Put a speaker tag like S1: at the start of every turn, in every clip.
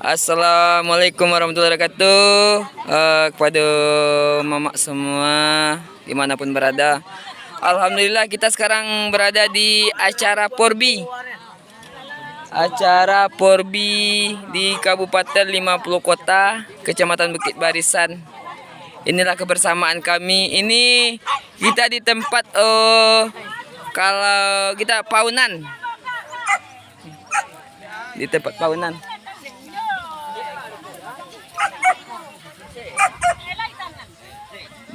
S1: Assalamualaikum warahmatullahi wabarakatuh. Kepada mama semua dimanapun berada. Alhamdulillah kita sekarang berada di acara Porbi. Acara Porbi di Kabupaten 50 Kota, Kecamatan Bukit Barisan. Inilah kebersamaan kami. Ini kita di tempat kalau kita paunan. Di tempat paunan.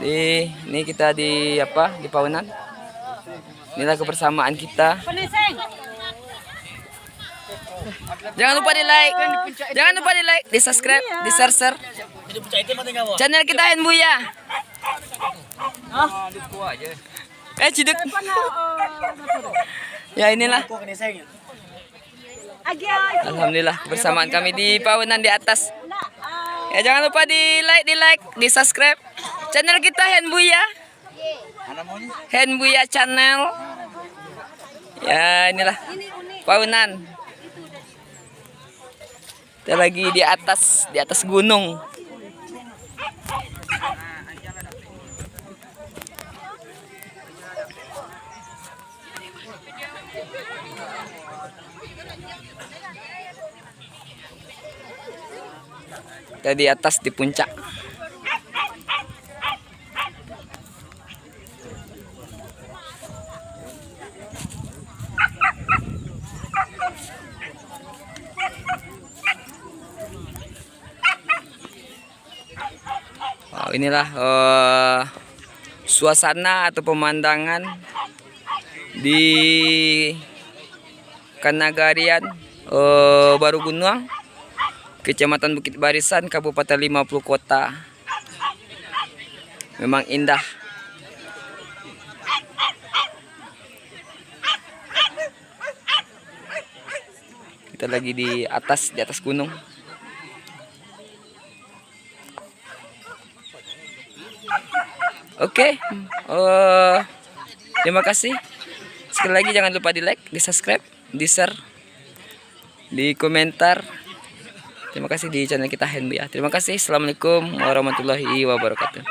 S1: Ini kita di apa? Di paunan. Inilah kebersamaan kita. Jangan lupa di like, di subscribe, di share. Channel kita Henbuya. Ciduk. Ya inilah. Alhamdulillah kebersamaan kami di paunan di atas. Ya jangan lupa di like, di subscribe. Channel kita Henbuya. Henbuya channel. Ya inilah paunan. Kita lagi di atas gunung. Kita di atas di puncak. Inilah suasana atau pemandangan di Kanagarian Barugunuang, Kecamatan Bukit Barisan, Kabupaten 50 Kota. Memang indah. Kita lagi di atas gunung. Oke, terima kasih. Sekali lagi jangan lupa di like, di subscribe, di share, di komentar. Terima kasih di channel kita Henbuya. Terima kasih. Assalamualaikum warahmatullahi wabarakatuh.